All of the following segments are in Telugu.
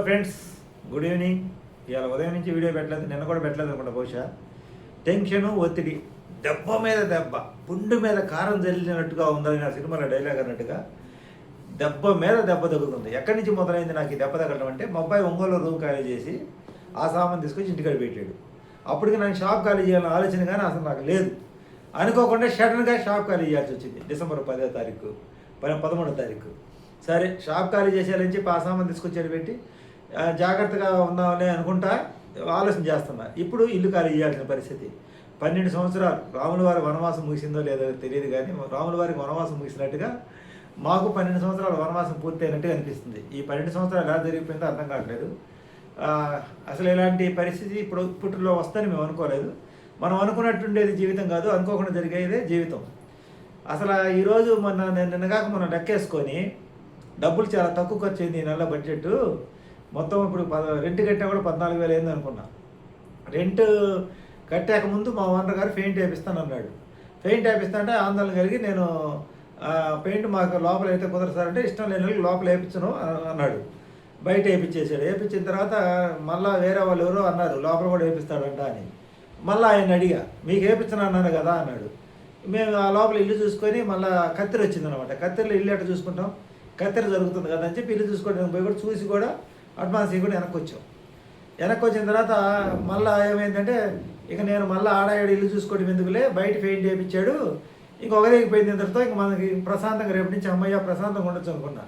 Friends, good evening. ఇవాళ ఉదయం నుంచి వీడియో పెట్టలేదు, నిన్న కూడా పెట్టలేదు అనుకుంటా. బహుశా టెన్షను, ఒత్తిడి, దెబ్బ మీద దెబ్బ, పుండు మీద కారం చల్లినట్టుగా ఉందని నా సినిమాలో డైలాగ్ అన్నట్టుగా దెబ్బ మీద దెబ్బ తగ్గుతుంది. ఎక్కడి నుంచి మొదలైంది నాకు ఈ దెబ్బ తగ్గడం అంటే, మా అబ్బాయి ఒంగోలు రూమ్ ఖాళీ చేసి ఆ సామాన్ తీసుకొచ్చి ఇంటికాడ పెట్టాడు. అప్పటికి నాకు షాప్ ఖాళీ చేయాలని ఆలోచన కానీ అసలు నాకు లేదు. అనుకోకుండా సడన్గా షాప్ ఖాళీ చేయాల్సి వచ్చింది. డిసెంబర్ 10వ తారీఖు 13వ తారీఖు. సరే షాప్ ఖాళీ చేసేయాలని చెప్పి ఆ సామాన్ తీసుకొచ్చేది పెట్టి జాగ్రత్తగా ఉందామని అనుకుంటా ఆలోచన చేస్తున్నా. ఇప్పుడు ఇల్లు ఖాళీ చేయాల్సిన పరిస్థితి. 12 సంవత్సరాలు రాముల వారి వనవాసం ముగిసిందో లేదో తెలియదు, కానీ రాముల వారికి వనవాసం ముగిసినట్టుగా మాకు 12 సంవత్సరాల వనవాసం పూర్తయినట్టుగా అనిపిస్తుంది. ఈ 12 సంవత్సరాలు ఎలా జరిగిపోయిందో అర్థం కావట్లేదు. అసలు ఇలాంటి పరిస్థితి ఇప్పట్లో వస్తుందని మేము అనుకోలేదు. మనం అనుకున్నట్టుండేది జీవితం కాదు, అనుకోకుండా జరిగేదే జీవితం. అసలు ఈరోజు నిన్నగాక మనం లెక్కేసుకొని డబ్బులు చాలా తక్కువ ఖర్చు అయింది ఈ నెల బడ్జెట్ మొత్తం. ఇప్పుడు రెంట్ కట్టినా కూడా 14,000 అయింది అనుకున్నా. రెంట్ కట్టాక ముందు మా ఓనర్ గారు పెయింట్ వేపిస్తాను అన్నాడు. పెయింట్ వేపిస్తానంటే ఆందోళన కలిగి నేను పెయింట్ మాకు లోపల అయితే కుదరదు సార్ అంటే, ఇష్టం లేని వాళ్ళకి లోపల వేయించను అన్నాడు. బయట వేయించేసాడు. వేయించిన తర్వాత మళ్ళీ వేరే వాళ్ళు ఎవరో అన్నారు లోపల కూడా వేపిస్తాడంట అని. మళ్ళీ ఆయన అడిగా, మీకు వేయించను అన్నాను కదా అన్నాడు. మేము ఆ లోపల ఇల్లు చూసుకొని మళ్ళీ కత్తెర వచ్చిందనమాట. కత్తెరలో ఇల్లు ఎట్లా చూసుకుంటాం, కత్తెర జరుగుతుంది కదా అని చెప్పి ఇల్లు చూసుకోవడానికి పోయి కూడా చూసి కూడా అడ్వాన్స్ ఇవ్వకుండా వెనక్కి వచ్చాం. వెనక్కి వచ్చిన తర్వాత మళ్ళీ ఏమైందంటే, ఇక నేను మళ్ళీ ఆడాడు ఇల్లు చూసుకోవడం ఎందుకులే, బయట పెయింట్ వేయించాడు, ఇంక ఒకదేగిపోయింది. ఇంతటితో ఇంక మనకి ప్రశాంతంగా రేపు నుంచి అమ్మయ్య ప్రశాంతంగా ఉండొచ్చు అనుకున్నా.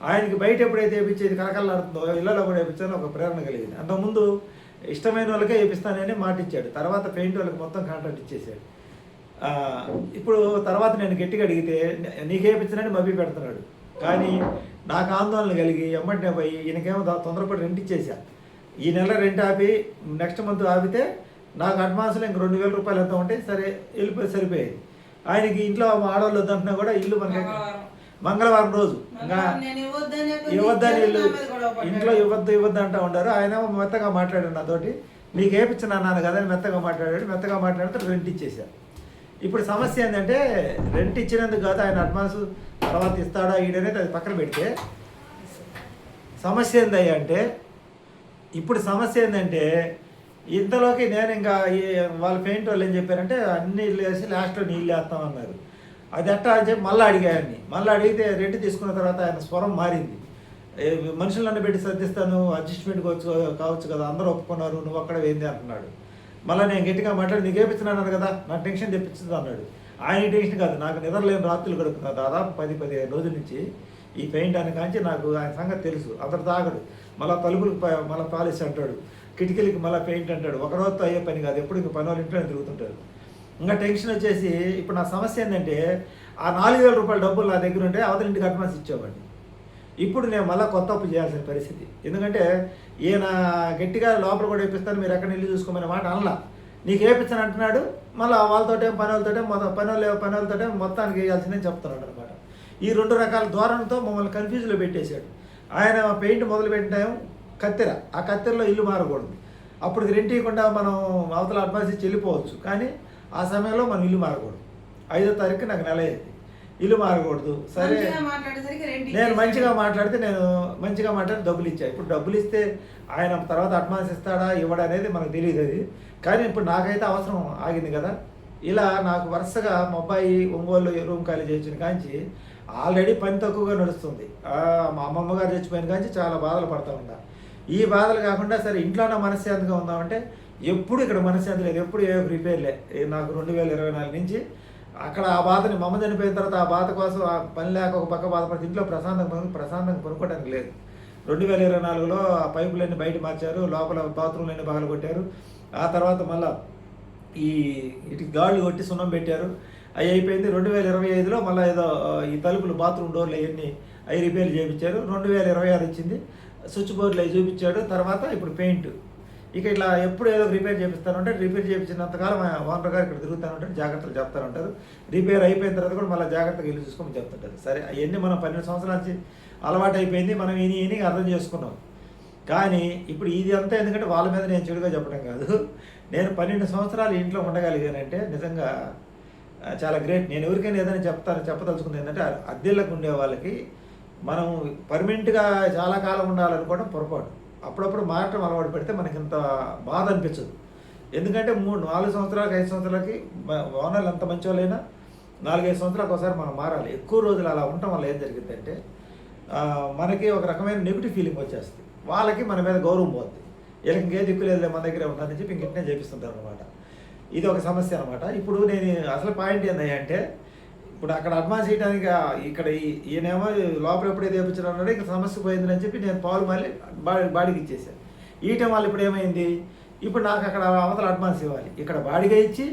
ఆయనకి బయట ఎప్పుడైతే వేయించేది కలకల్లాడుతుందో ఇళ్ళలో కూడా వేయించాలని ఒక ప్రేరణ కలిగింది. అంతకుముందు ఇష్టమైన వాళ్ళకే వేపిస్తానని మాట ఇచ్చాడు. తర్వాత పెయింట్ వాళ్ళకి మొత్తం కాంట్రాక్ట్ ఇచ్చేసాడు. ఇప్పుడు తర్వాత నేను గట్టిగా అడిగితే నీకేపించనని మభ్య పెడుతున్నాడు. కానీ నాకు ఆందోళన కలిగి ఎమ్మటినే పోయి ఈయనకేమో తొందరపడి రెంట్ ఇచ్చేసా. ఈ నెల రెంట్ ఆపి నెక్స్ట్ మంత్ ఆపితే నాకు అడ్వాన్స్లో ఇంక 2,000 రూపాయలు ఎంత ఉంటే సరే వెళ్ళిపోయి సరిపోయేది. ఆయనకి ఇంట్లో ఆడవాళ్ళు వద్దంటున్నా కూడా ఇల్లు మనకి మంగళవారం రోజు ఇంకా ఇవ్వద్దని ఇల్లు ఇంట్లో ఇవ్వద్దు అంటూ ఉండారు. ఆయన మెత్తగా మాట్లాడాడు నాతోటి, నీకు వేయించిన అన్నాను కదా అని మెత్తగా మాట్లాడితే రెంట్ ఇచ్చేసా. ఇప్పుడు సమస్య ఏంటంటే, రెంట్ ఇచ్చినందుకు కాదు ఆయన అడ్వాన్స్ తర్వాత ఇస్తాడా ఈడనేది అది పక్కన పెడితే, సమస్య ఏందయ్యా అంటే, ఇప్పుడు సమస్య ఏంటంటే ఇంతలోకి నేను ఇంకా వాళ్ళ పెయింట్ వాళ్ళు ఏం చెప్పారంటే అన్ని ఇల్లు వేసి లాస్ట్లో నీళ్ళు వేస్తామన్నారు. అది ఎట్టా అని చెప్పి మళ్ళీ అడిగాయని. మళ్ళీ అడిగితే రెంట్ తీసుకున్న తర్వాత ఆయన స్వరం మారింది. మనుషులన్నీ పెట్టి సర్దిస్తాను, అడ్జస్ట్మెంట్ కావచ్చు కదా, అందరూ ఒప్పుకున్నారు, నువ్వు అక్కడ ఏంది అంటున్నాడు. మళ్ళీ నేను గట్టిగా మాట్లాడి నీకు వేపించినాను కదా, నాకు టెన్షన్ తెప్పించింది అన్నాడు. ఆయన టెన్షన్ కాదు, నాకు నిద్రలేని రాత్రులు గడుపుతున్నాను దాదాపు 10-15 రోజుల నుంచి. ఈ పెయింట్ అని కాంచి నాకు ఆయన సంగతి తెలుసు. అతడు తాగడు, మళ్ళీ తలుపులకు మళ్ళీ పాలిష్ అంటాడు, కిటికీలకి మళ్ళీ పెయింట్ అంటాడు. ఒక రోజుతో అయ్యే పని కాదు, ఎప్పుడు ఇంక పని వాళ్ళు ఇంట్లోనే తిరుగుతుంటారు. ఇంకా టెన్షన్ వచ్చేసి ఇప్పుడు నా సమస్య ఏంటంటే, ఆ 4,000 రూపాయల డబ్బులు నా దగ్గర ఉంటే అవతల ఇంటికి అడ్వాన్స్ ఇచ్చేవాడిని. ఇప్పుడు నేను మళ్ళీ కొత్త అప్పు చేయాల్సిన పరిస్థితి. ఎందుకంటే ఈయన గట్టిగా లోపల కూడా వేపిస్తాను, మీరు ఎక్కడ ఇల్లు చూసుకోమనే మాట అనలా. నీకు వేపించని అంటున్నాడు. మళ్ళీ వాళ్ళతోటే పని వాళ్ళతోటే మొత్తానికి వేయాల్సిందని చెప్తున్నాడు అనమాట. ఈ 2 రకాల ధోరణితో మమ్మల్ని కన్ఫ్యూజ్లో పెట్టేశాడు. ఆయన పెయింట్ మొదలుపెట్టిన కత్తెర, ఆ కత్తెరలో ఇల్లు మారకూడదు. అప్పుడు రెంట్ ఇవ్వకుండా మనం అవతల అడ్వాన్స్ ఇచ్చి వెళ్ళిపోవచ్చు, కానీ ఆ సమయంలో మనం ఇల్లు మారకూడదు. 5వ తారీఖు నాకు నెల అయింది, ఇల్లు మారకూడదు. సరే నేను మంచిగా మాట్లాడి డబ్బులు ఇచ్చా. ఇప్పుడు డబ్బులు ఇస్తే ఆయన తర్వాత అడ్వాన్స్ ఇస్తాడా ఇవ్వడా అనేది మనకు తెలియదు అది. కానీ ఇప్పుడు నాకైతే అవసరం ఆగింది కదా. ఇలా నాకు వరుసగా మా అబ్బాయి ఒంగోలు రూమ్ ఖాళీ చేసిన కాంచి ఆల్రెడీ పని తక్కువగా నడుస్తుంది. మా అమ్మమ్మ గారు చచ్చిపోయిన కాంచి చాలా బాధలు పడతా ఉన్నా. ఈ బాధలు కాకుండా సరే ఇంట్లోనే మనశ్శాంతిగా ఉందామంటే ఎప్పుడు ఇక్కడ మనశ్శాంతి లేదు, ఎప్పుడు ఏ రిపేర్లే. నాకు 2024 నుంచి అక్కడ ఆ బాధని మమ్మ చనిపోయిన తర్వాత ఆ బాధ కోసం ఆ పని లేక ఒక పక్క బాధపడితే ఇంట్లో ప్రశాంతంగా కొనుక్కోవడానికి లేదు. 2024లో ఆ పైపులన్నీ బయట మార్చారు, లోపల బాత్రూమ్లన్నీ పగలు కొట్టారు. ఆ తర్వాత మళ్ళీ ఇటు గాళ్ళు కొట్టి సున్నం పెట్టారు, అవి అయిపోయింది. 2025లో మళ్ళీ ఏదో ఈ తలుపులు బాత్రూమ్ డోర్లు అవన్నీ అవి రిపేర్లు చేయించారు. 2026 వచ్చింది, స్విచ్ బోర్డులు అవి చూపించాడు. తర్వాత ఇప్పుడు పెయింట్. ఇక ఇట్లా ఎప్పుడు ఏదో రిపేర్ చేపిస్తానంటే, రిపేర్ చేయించినంతకాలం ఓనర్ గారు ఇక్కడ తిరుగుతానంటారు, జాగ్రత్తలు చెప్తానంటారు. రిపేర్ అయిపోయిన తర్వాత కూడా మళ్ళీ జాగ్రత్తగా ఇల్లు చూసుకోమని చెప్తుంటారు. సరే అవన్నీ మనం 12 సంవత్సరాల నుంచి అలవాటు అయిపోయింది, మనం ఈయన అర్థం చేసుకున్నాం. కానీ ఇప్పుడు ఇది అంతా ఎందుకంటే వాళ్ళ మీద నేను చెడుగా చెప్పడం కాదు, నేను 12 సంవత్సరాలు ఇంట్లో ఉండగలిగానంటే నిజంగా చాలా గ్రేట్. నేను ఎవరికైనా ఏదైనా చెప్పదలుచుకుంది ఏంటంటే, అద్దెళ్ళకు ఉండే వాళ్ళకి మనం పర్మనెంట్గా చాలా కాలం ఉండాలనుకోవడం పొరపాటు. అప్పుడప్పుడు మారటం అలవాటు పెడితే మనకి ఇంత బాధ అనిపించదు. ఎందుకంటే 4 సంవత్సరాలకి 5 సంవత్సరాలకి ఓనర్లు ఎంత మంచి వాళ్ళైనా 4-5 సంవత్సరాలకు ఒకసారి మనం మారాలి. ఎక్కువ రోజులు అలా ఉండటం వల్ల ఏం జరిగిందంటే మనకి ఒక రకమైన నెగిటివ్ ఫీలింగ్ వచ్చేస్తుంది. వాళ్ళకి మన మీద గౌరవం పోతుంది. వీళ్ళకి ఇంకే దిక్కు లేదు, మన దగ్గరే ఉంటుందని చెప్పి ఇంకెట్నే చేపిస్తుంటారు అనమాట. ఇది ఒక సమస్య అనమాట. ఇప్పుడు నేను అసలు పాయింట్ ఏంటంటే ఇప్పుడు అక్కడ అడ్వాన్స్ ఇవ్వడానికి ఇక్కడ ఈయనేమో లోపల ఎప్పుడే తెప్పించడం అన్నాడు, ఇక్కడ సమస్య పోయిందని చెప్పి నేను పాలు మళ్ళీ బాడీకి ఇచ్చేసాను. ఈయటం వాళ్ళు ఇప్పుడు ఏమైంది, ఇప్పుడు నాకు అక్కడ అవతల అడ్వాన్స్ ఇవ్వాలి, ఇక్కడ బాడీగా ఇచ్చి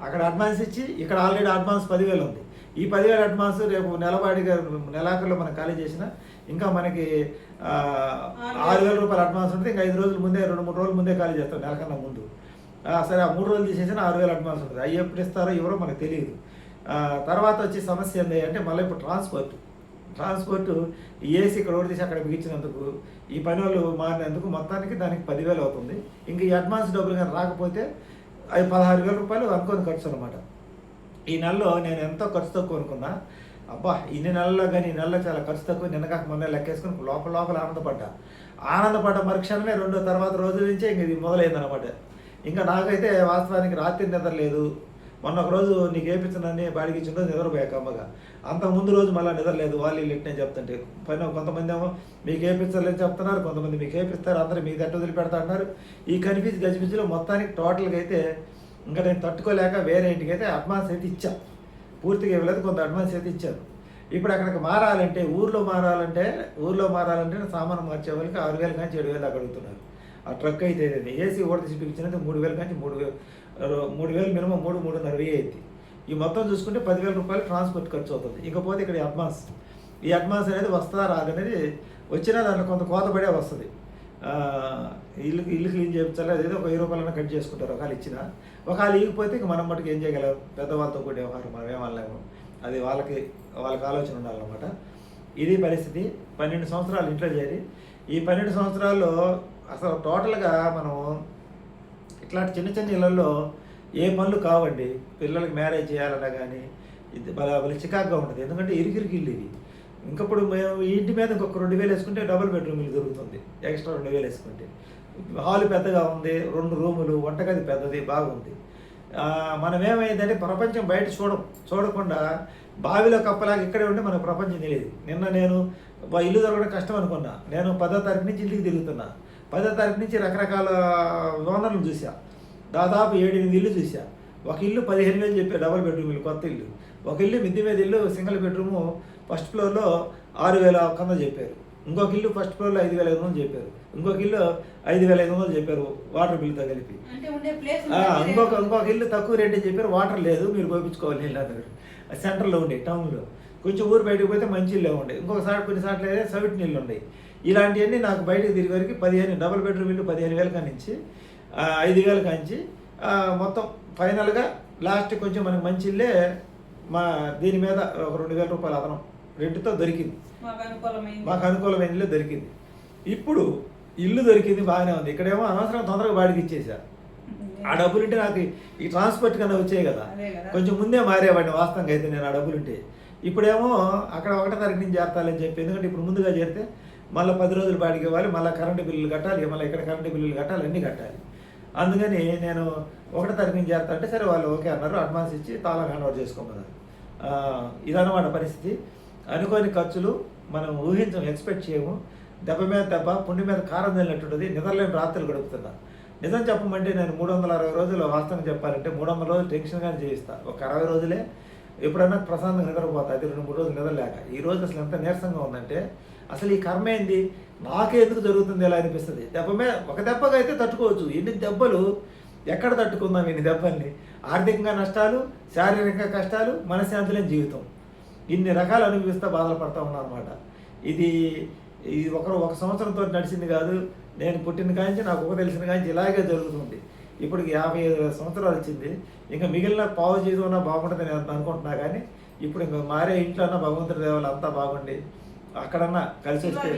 అక్కడ అడ్వాన్స్ ఇచ్చి ఇక్కడ ఆల్రెడీ అడ్వాన్స్ 10,000 ఉంది. ఈ 10,000 అడ్వాన్స్ రేపు నెలవాడిగా నెలాఖరులో మనం ఖాళీ చేసిన ఇంకా మనకి 6,000 రూపాయలు అడ్వాన్స్ ఉంటుంది. ఇంకా 5 రోజుల ముందే 2-3 రోజుల ముందే ఖాళీ చేస్తాం, నెలకన్నా ముందు. సరే ఆ 3 రోజులు తీసేసిన 6,000 అడ్వాన్స్ ఉంటుంది. అవి ఎప్పుడు ఇస్తారో ఎవరో మనకు తెలియదు. తర్వాత వచ్చే సమస్య ఏంటి అంటే మళ్ళీ ఇప్పుడు ట్రాన్స్పోర్ట్ ఏసీ ఇక్కడ ఓడి తీసి అక్కడ బిగించినందుకు ఈ పని వాళ్ళు మారినందుకు మొత్తానికి దానికి 10,000 అవుతుంది. ఇంకా ఈ అడ్వాన్స్ డబ్బులు కానీ రాకపోతే అవి 16,000 రూపాయలు అనుకోని ఖర్చు అనమాట. ఈ నెలలో నేను ఎంతో ఖర్చు తక్కువ అనుకున్నా, అబ్బా ఇన్ని నెలల్లో కానీ ఈ నెలలో చాలా ఖర్చు తక్కువ, నిన్న కాక మొన్న లెక్కేసుకుని లోపల ఆనందపడ్డ మరుక్షణమే తర్వాత రోజుల నుంచే ఇంక ఇది మొదలైందనమాట. ఇంకా నాకైతే వాస్తవానికి రాత్రి నిద్ర లేదు. మొన్న ఒక రోజు నీకు వేయించనని బాడికి ఇచ్చిన రోజు నిద్రపోయాక అమ్మగా, అంతకుముందు రోజు మళ్ళీ నిద్ర లేదు. వాళ్ళు ఇట్నే చెప్తుంటే పైన కొంతమంది ఏమో మీకు వేయించలేని చెప్తున్నారు, కొంతమంది మీకు వేయిస్తారు, అందరూ మీకు ఎట్ట వదిలిపెడతా అన్నారు. ఈ కన్ఫ్యూజ్ గజిబిజిలో మొత్తానికి టోటల్గా అయితే ఇంకా నేను తట్టుకోలేక వేరే ఇంటికి అయితే అడ్వాన్స్ అయితే ఇచ్చాను. పూర్తిగా ఇవ్వలేదు, కొంత అడ్వాన్స్ అయితే ఇచ్చాను. ఇప్పుడు అక్కడికి మారాలంటే ఊర్లో మారాలంటే సామాను మార్చే వాళ్ళకి 6,000 కానీ 7,000 దాకా అడుగుతున్నారు. ఆ ట్రక్ అయితే ఏసీ ఓడి చూపించినది 3,000 కానీ 3,000 మినిమం 3,500 అయింది. ఈ మొత్తం చూసుకుంటే 10,000 రూపాయలు ట్రాన్స్పోర్ట్ ఖర్చు అవుతుంది. ఇకపోతే ఇక్కడ ఈ అడ్వాన్స్ అనేది వస్తుందా రాదనేది, వచ్చినా దాంట్లో కొంత కోత పడే వస్తుంది. ఇల్లు క్లీన్ చేయించాలి, అదేదో ఒక 1000 రూపాయలైనా కట్ చేసుకుంటారు ఒకవేళ ఇచ్చినా. ఒకవేళ ఇగిపోతే ఇంక మనం మటుకు ఏం చేయగలం, పెద్దవాళ్ళతో కూడా వ్యవహారం మనం ఏమనలేము. అది వాళ్ళకి ఆలోచన ఉండాలన్నమాట. ఇది పరిస్థితి. 12 సంవత్సరాలు ఇంట్లో చేరి ఈ 12 సంవత్సరాల్లో అసలు టోటల్గా మనం ఇట్లాంటి చిన్న ఇళ్ళల్లో ఏ పనులు కావండి. పిల్లలకి మ్యారేజ్ చేయాలన్నా కానీ ఇది వాళ్ళ చికాకుగా ఉంటుంది. ఎందుకంటే ఇరికి ఇల్లు ఇవి. ఇంకప్పుడు మేము ఈ ఇంటి మీద ఇంకొక 2,000 వేసుకుంటే డబుల్ బెడ్రూమ్ ఇల్లు దొరుకుతుంది. ఎక్స్ట్రా 2,000 వేసుకుంటే హాల్ పెద్దగా ఉంది, 2 రూములు, వంటగది పెద్దది, బాగుంది. మనం ఏమైందంటే ప్రపంచం బయట చూడకుండా బావిలో కప్పలాగా ఇక్కడే ఉండి మనకు ప్రపంచం తెలియదు. నిన్న నేను ఇల్లు దొరకడం కష్టం అనుకున్నా. నేను 10వ తారీఖు నుంచి ఇంటికి తిరుగుతున్నా. 10వ తారీఖు నుంచి రకరకాల ఓనర్లు చూసా. దాదాపు 7-8 ఇల్లు చూసా. ఒక ఇల్లు 15,000 చెప్పారు, డబుల్ బెడ్రూమ్ ఇల్లు, కొత్త ఇల్లు. ఒక ఇల్లు మిద్ది మీద ఇల్లు సింగిల్ బెడ్రూము ఫస్ట్ ఫ్లోర్లో 6,000 కింద చెప్పారు. ఇంకొక ఇల్లు ఫస్ట్ ఫ్లోర్లో 5,500 చెప్పారు. ఇంకొక ఇల్లు 5,500 చెప్పారు వాటర్ బిల్లుతో కలిపి. ఇంకొక ఇల్లు తక్కువ రేట్ చెప్పారు, వాటర్ లేదు, మీరు పోయించుకోవాలి నీళ్ళు అన్నారు. సెంటర్లో ఉండే టౌన్లో. కొంచెం ఊరు బయటకు పోతే మంచి ఇల్లు ఉండే, కొన్నిసార్లు అయితే సవిటి నీళ్ళు ఉన్నాయి. ఇలాంటివన్నీ నాకు బయటకు తిరిగి వరకు 15 డబుల్ బెడ్రూమ్ ఇల్లు 15,000 కానించి 5,000 కానించి మొత్తం ఫైనల్గా లాస్ట్ కొంచెం మనకి మంచి ఇల్లే దీని మీద ఒక 2,000 రూపాయలు అదనం రెంట్తో దొరికింది. మాకు అనుకూలమైన ఇల్లు దొరికింది. ఇప్పుడు ఇల్లు దొరికింది, బాగానే ఉంది. ఇక్కడేమో అనవసరం తొందరగా బాడికి ఇచ్చేసా. ఆ డబ్బులుంటే నాకు ఈ ట్రాన్స్పోర్ట్ కన్నా వచ్చాయి కదా, కొంచెం ముందే మారేవాడిని వాస్తవంగా అయితే నేను. ఆ డబ్బులుంటే ఇప్పుడేమో అక్కడ 1వ తారీఖు నుంచి చేస్తాలని చెప్పి, ఎందుకంటే ఇప్పుడు ముందుగా చేరితే మళ్ళీ 10 రోజులు బాడికి ఇవ్వాలి, మళ్ళీ కరెంటు బిల్లులు కట్టాలి, మళ్ళీ ఇక్కడ కరెంటు బిల్లులు కట్టాలి, అన్నీ కట్టాలి. అందుకని నేను 1వ తారీఖు నుంచి చేస్తా అంటే సరే వాళ్ళు ఓకే అన్నారు. అడ్వాన్స్ ఇచ్చి తాళం హ్యాండ్ ఓవర్ చేసుకోమన్నారు. ఇదన్నమాట పరిస్థితి. అనుకోని ఖర్చులు మనం ఊహించం, ఎక్స్పెక్ట్ చేయము. దెబ్బ మీద దెబ్బ, పుండి మీద కారం వెళ్ళినట్టుంటుంది. నిద్రలేని రాత్రులు గడుపుతున్నా. నిజం చెప్పమంటే నేను 360 రోజులు వాస్తవంగా చెప్పాలంటే 300 రోజులు టెన్షన్గానే జీవిస్తా. ఒక 60 రోజులే ఎప్పుడన్నా ప్రశాంతంగా నిద్రపోతా. అది 2-3 రోజులు నిద్రలేక. ఈ రోజు అసలు ఎంత నీరసంగా ఉందంటే అసలు ఈ కర్మ ఏంది, నాకే ఎందుకు జరుగుతుంది ఎలా అనిపిస్తుంది. ఒక దెబ్బగా అయితే తట్టుకోవచ్చు. ఎన్ని దెబ్బలు ఎక్కడ తట్టుకుందాం ఇన్ని దెబ్బల్ని. ఆర్థికంగా నష్టాలు, శారీరక కష్టాలు, మనశ్శాంతి లేని జీవితం, ఇన్ని రకాలు అనుభవిస్తూ బాధలు పడతా ఉన్నాను అనమాట. ఇది ఒక సంవత్సరంతో నడిచింది కాదు. నేను పుట్టిన కాంచి నాకు తెలిసిన కాంచి ఇలాగే జరుగుతుంది. ఇప్పటికి 55 సంవత్సరాలు వచ్చింది. ఇంకా మిగిలిన పావు జీవితం ఉన్నా బాగుంటుంది నేను అనుకుంటున్నా. కానీ ఇప్పుడు ఇంకా మారే ఇంట్లో అన్నా భగవంతుడి దేవాలు అంతా బాగుండి అక్కడన్నా కలిసి వస్తే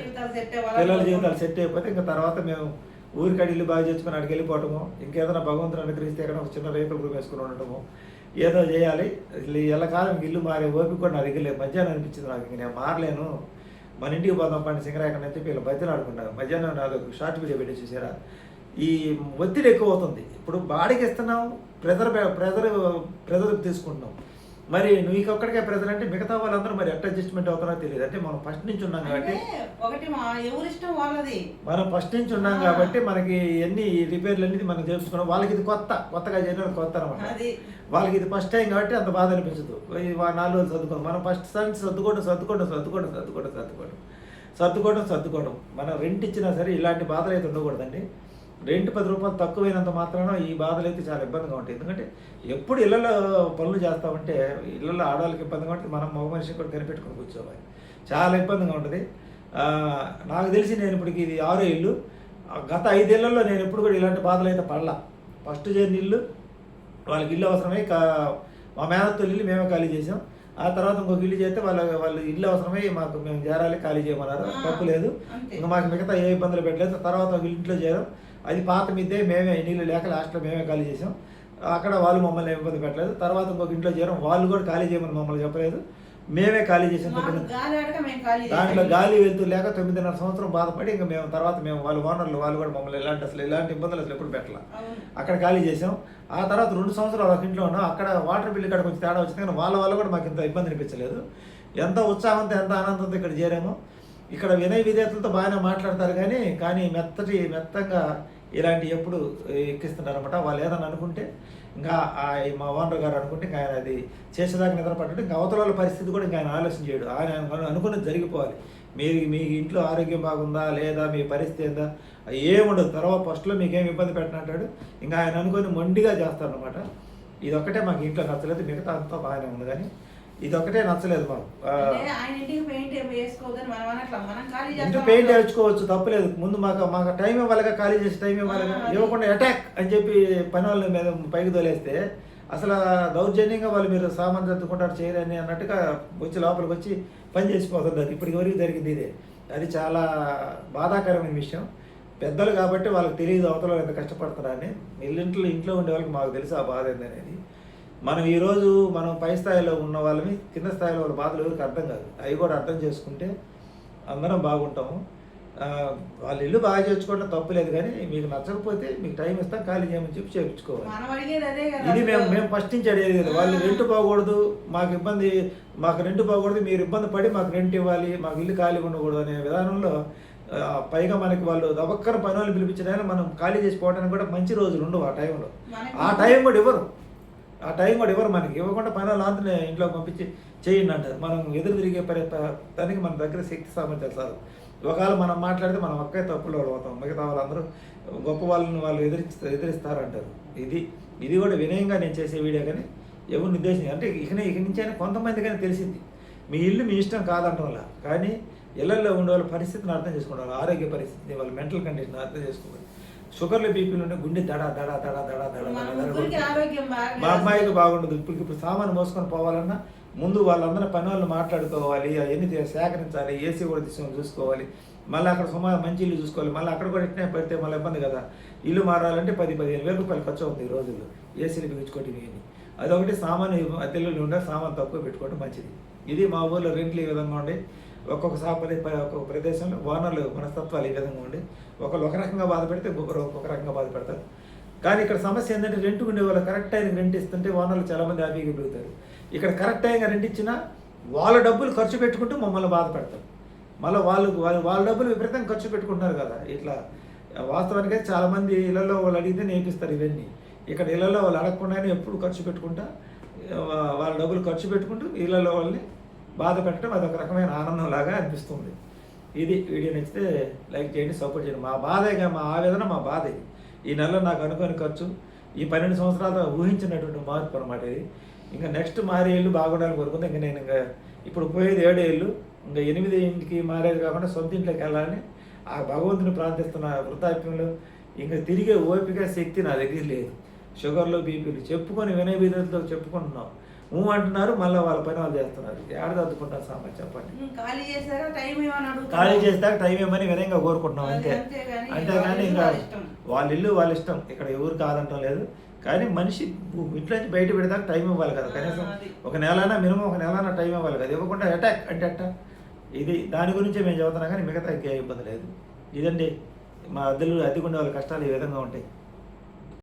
పిల్లల జీవితాలు సెట్ అయిపోతే ఇంకా తర్వాత మేము ఊరికాడి ఇల్లు బాగా చేసుకుని అక్కడికి వెళ్ళిపోవటము, ఇంకేదైనా భగవంతుని అనుగ్రహిస్తే ఎక్కడ ఒక చిన్న రేకుల రూమ్ వేసుకుని ఉండటము, ఏదో చేయాలి. ఎల్లకాలం ఇల్లు మారే ఓపిక కూడా నా దగ్గర లేదు. మధ్యాహ్నం అనిపించింది నాకు, ఇంక నేను మారలేను, మన ఇంటికి పోదాం పండి సింగరాయకం అని చెప్పి వీళ్ళు బతిని ఆడుకుంటారు. మధ్యాహ్నం నాకు షార్ట్ వీడియో పెట్టి చూసారా, ఈ ఒత్తిడి ఎక్కువ అవుతుంది. ఇప్పుడు బాడీకి ఇస్తున్నాం, ప్రెజర్ తీసుకుంటున్నాం. మరి నువ్వు ఒక్కడికే ప్రెజర్ అంటే మిగతా వాళ్ళందరూ మరి ఎట్లా అడ్జస్ట్మెంట్ అవుతారో తెలియదు. అంటే మనం ఫస్ట్ నుంచి ఉన్నాం కాబట్టి, మనం ఫస్ట్ నుంచి ఉన్నాం కాబట్టి మనకి ఎన్ని రిపేర్లు అనేది మనం చేసుకున్నాం. వాళ్ళకి ఇది కొత్తగా చేయడం కొత్త అనమాట. వాళ్ళకి ఇది ఫస్ట్ టైం కాబట్టి అంత బాధ అనిపించదు. 4 రోజులు సర్దుకోండి. మనం ఫస్ట్ సారి సర్దుకోవడం. మనం రెంట్ ఇచ్చినా సరే ఇలాంటి బాధలు అయితే ఉండకూడదండి. రెంట్ 10 రూపాయలు తక్కువైనంత మాత్రాన ఈ బాధలు అయితే చాలా ఇబ్బందిగా ఉంటాయి. ఎందుకంటే ఎప్పుడు ఇళ్లలో పనులు చేస్తామంటే ఇళ్లలో ఆడవాళ్ళకి ఇబ్బందిగా ఉంటుంది, మనం మగ మనిషికి కూడా కనిపెట్టుకుని కూర్చోవాలి, చాలా ఇబ్బందిగా ఉంటుంది. నాకు తెలిసి నేను ఇప్పటికి ఇది 6వ ఇల్లు. గత 5 ఏళ్లలో నేను ఎప్పుడు కూడా ఇలాంటి బాధలు అయితే పడలా. ఫస్ట్ చేరిన ఇల్లు వాళ్ళకి ఇల్లు అవసరమై మా మేనత్తోళ్ళ ఇల్లు మేమే ఖాళీ చేసాం. ఆ తర్వాత ఇంకొక ఇల్లు చేస్తే వాళ్ళు ఇల్లు అవసరమై మేము చేరాలి, ఖాళీ చేయమన్నారు. తప్పు లేదు, ఇంకా మాకు మిగతా ఏ ఇబ్బందులు పెట్టలేదు. తర్వాత ఒక ఇంట్లో చేరాం, అది పాత మీదే, మేమే నీళ్ళు లేక లాస్ట్లో మేమే ఖాళీ చేసాం. అక్కడ వాళ్ళు మమ్మల్ని ఇబ్బంది పెట్టలేదు. తర్వాత ఇంకొక ఇంట్లో చేరాం, వాళ్ళు కూడా ఖాళీ చేయమని మమ్మల్ని చెప్పలేదు, మేమే ఖాళీ చేసాం. దాంట్లో గాలి వెళ్తూ లేక 9.5 సంవత్సరం బాధపడి ఇంకా మేము వాళ్ళ ఓనర్లు వాళ్ళు కూడా మమ్మల్ని ఇలాంటి ఇబ్బందులు అసలు ఎప్పుడు పెట్టాల. అక్కడ ఖాళీ చేసాం. ఆ తర్వాత 2 సంవత్సరాలు ఒక ఇంట్లో ఉన్నాం. అక్కడ వాటర్ బిల్లు ఇక్కడ కొంచెం తేడా వచ్చింది, కానీ వాళ్ళ కూడా మాకు ఇంత ఇబ్బంది అనిపించలేదు. ఎంత ఉత్సాహంతో ఎంత ఆనందంతో ఇక్కడ చేరాము. ఇక్కడ వినయ విధేయతలతో బాగానే మాట్లాడతారు, కానీ మెత్తంగా ఇలాంటి ఎప్పుడు ఎక్కిస్తున్నారనమాట. వాళ్ళు ఏదైనా అనుకుంటే ఇంకా మా ఓనర్ గారు అనుకుంటే ఇంకా ఆయన అది చేసేదాకా నిద్రపడ్డాడు. ఇంకా అవతల వాళ్ళ పరిస్థితి కూడా ఇంకా ఆయన ఆలోచన చేయడు. ఆయన అనుకున్నది జరిగిపోవాలి. మీ ఇంట్లో ఆరోగ్యం బాగుందా లేదా, మీ పరిస్థితి ఏందా, ఏముండదు. తర్వాత ఫస్ట్లో మీకేం ఇబ్బంది పెట్టనంటాడు. ఇంకా ఆయన అనుకుని మొండిగా చేస్తారనమాట. ఇదొక్కటే మాకు ఇంట్లో నచ్చలేదు, మిగతా అంతా బాగానే ఉంది. కానీ ఇదొక్కటే నచ్చలేదు మాకు. ఇంటి పెయింట్ వేయించుకోవచ్చు, తప్పలేదు. ముందు మాకు టైం ఇవ్వాలిగా, ఖాళీ చేసి టైం ఇవ్వాలిగా. ఇవ్వకుండా అటాక్ అని చెప్పి పని వాళ్ళ మీద పైకి తోలేస్తే అసలు దౌర్జన్యంగా వాళ్ళు మీరు సామాన్ సర్దుకుంటారు చేయరని అన్నట్టుగా వచ్చి లోపలికి వచ్చి పని చేసిపోతుంది. అది ఇప్పటికి వరకు జరిగింది ఇదే. అది చాలా బాధాకరమైన విషయం. పెద్దలు కాబట్టి వాళ్ళకి తెలియదు అవతల ఎంత కష్టపడతారని. ఇంట్లో ఉండే వాళ్ళకి మాకు తెలుసు ఆ బాధ ఏందనేది. మనం ఈరోజు పై స్థాయిలో ఉన్న వాళ్ళని కింద స్థాయిలో వాళ్ళ బాధలు ఎవరికి అర్థం కాదు. అవి కూడా అర్థం చేసుకుంటే అందరం బాగుంటాము. వాళ్ళ ఇల్లు బాగా చేర్చుకోవడం తప్పులేదు, కానీ మీకు నచ్చకపోతే మీకు టైం ఇస్తాం, ఖాళీ చేయమని చెప్పి చేయించుకోవాలి. ఇది మేము ఫస్ట్ నుంచి అడిగేది కదా. వాళ్ళు రెంట్ పోకూడదు, మాకు రెంట్ పోకూడదు, మీరు ఇబ్బంది పడి మాకు రెంట్ ఇవ్వాలి, మాకు ఇల్లు ఖాళీ ఉండకూడదు అనే విధానంలో. పైగా మనకి వాళ్ళు దవక్కన పని వాళ్ళు పిలిపించడానికి మనం ఖాళీ చేసిపోవడానికి కూడా మంచి రోజులు ఉండవు. ఆ టైం కూడా ఇవ్వరు మనకి. ఇవ్వకుండా పని వాళ్ళు అంతనే ఇంట్లో పంపించి చేయండి అంటారు. మనం ఎదురు తిరిగే దానికి మన దగ్గర శక్తి సామర్థ్యాలు సార్. ఒకవేళ మనం మాట్లాడితే మనం ఒక్కే తప్పులో అవుతాం, మిగతా వాళ్ళందరూ గొప్ప వాళ్ళు ఎదిరిస్తారంటారు. ఇది కూడా వినయంగా నేను చేసే వీడియో, కానీ ఎవరిని ఉద్దేశం అంటే ఇక నుంచి అయినా కొంతమంది కానీ తెలిసింది. మీ ఇల్లు మీ ఇష్టం కాదంటాం వల్ల, కానీ ఇళ్లలో ఉండే వాళ్ళ పరిస్థితిని అర్థం చేసుకోవాలి, ఆరోగ్య పరిస్థితిని, వాళ్ళ మెంటల్ కండిషన్ అర్థం చేసుకోవాలి. షుగర్లు బీపీలు ఉంటే గుండె దడ మా అమ్మాయికి బాగుండదు. ఇప్పుడు సామాను మోసుకొని పోవాలన్నా ముందు వాళ్ళందరూ పని వాళ్ళు మాట్లాడుకోవాలి, అవన్నీ సేకరించాలి, ఏసీ కూడా తీసుకొని చూసుకోవాలి, మళ్ళీ అక్కడ సుమారు మంచి ఇల్లు చూసుకోవాలి, మళ్ళీ అక్కడ కూడా ఇట్నే పెడితే మళ్ళీ ఇబ్బంది కదా. ఇల్లు మారాలంటే 10-15 వేల రూపాయలు ఖర్చు అవుతుంది ఈ రోజుల్లో ఏసీలు బిగించుకోవటం. అదొకటి సామాను అద్దెలు ఉండే సామాను తక్కువ పెట్టుకోవడం మంచిది. ఇది మా ఊళ్ళో రెంట్లు ఈ విధంగా ఉండే. ఒక్కొక్క ప్రదేశంలో ఓనర్లు మనస్తత్వాలు ఈ విధంగా ఉండి ఒకరు ఒక రకంగా బాధ పెడితే ఇంకొకరు ఒక్కొక్క రకంగా బాధపడతారు. కానీ ఇక్కడ సమస్య ఏంటంటే రెంట్ ఉండే వాళ్ళు కరెక్ట్ టైంకి రెంట్ ఇస్తుంటే ఓనర్లు చాలామంది హ్యాపీగా పెరుగుతారు. ఇక్కడ కరెక్ట్ టైంగా రెంట్ ఇచ్చినా వాళ్ళ డబ్బులు ఖర్చు పెట్టుకుంటూ మమ్మల్ని బాధ పెడతారు. మళ్ళీ వాళ్ళ డబ్బులు విపరీతంగా ఖర్చు పెట్టుకుంటున్నారు కదా. ఇట్లా వాస్తవానికి చాలామంది ఇళ్లలో వాళ్ళు అడిగితే నేర్పిస్తారు ఇవన్నీ. ఇక్కడ ఇళ్లలో వాళ్ళు అడగకుండానే ఎప్పుడు ఖర్చు పెట్టుకుంటా వాళ్ళ డబ్బులు ఖర్చు పెట్టుకుంటూ ఇళ్లలో వాళ్ళని బాధ పెట్టడం అదొక రకమైన ఆనందం లాగా అనిపిస్తుంది. ఇది వీడియో నచ్చితే లైక్ చేయండి, సపోర్ట్ చేయండి. మా బాధేగా, మా ఆవేదన, మా బాధ ఇది. ఈ నెలలో నాకు అనుకోని ఖర్చు ఈ 12 సంవత్సరాలు ఊహించినటువంటి మార్పు అనమాట ఇది. ఇంకా నెక్స్ట్ మారే ఇల్లు బాగుండాలని కోరుకుంటే ఇంకా నేను ఇప్పుడు పోయేది 7 ఏళ్ళు, ఇంకా 8 ఇంటికి మారేది కాకుండా సొంత ఇంట్లోకి వెళ్ళాలని ఆ భగవంతుని ప్రార్థిస్తున్న వృద్ధాప్యంలో ఇంకా తిరిగే ఓపిక శక్తి నా దగ్గర లేదు. షుగర్లు బీపీలు చెప్పుకొని వినయ విధులతో చెప్పుకుంటున్నాం, అంటున్నారు, మళ్ళీ వాళ్ళ పని వాళ్ళు చేస్తున్నారు. ఏడాదిద్దుకుంటారు సామాన్ చెప్పండి. ఖాళీ చేస్తాక టైం ఏమని వినయంగా కోరుకుంటున్నాం అంతేగాని ఇంకా వాళ్ళ ఇల్లు వాళ్ళ ఇష్టం, ఇక్కడ ఎవరు కాదంటం లేదు. కానీ మనిషి ఇంట్లో నుంచి బయట పెడతాక టైం ఇవ్వాలి కదా. కనీసం ఒక నెలైనా మినిమం ఒక నెలైనా టైం ఇవ్వాలి కదా. ఇవ్వకుండా అటాక్ అంటే ఇది దాని గురించే మేము చదువుతున్నాం కానీ మిగతా ఇంకే ఇబ్బంది లేదు. ఇదండి మా అద్దెకుండే వాళ్ళ కష్టాలు ఈ విధంగా ఉంటాయి.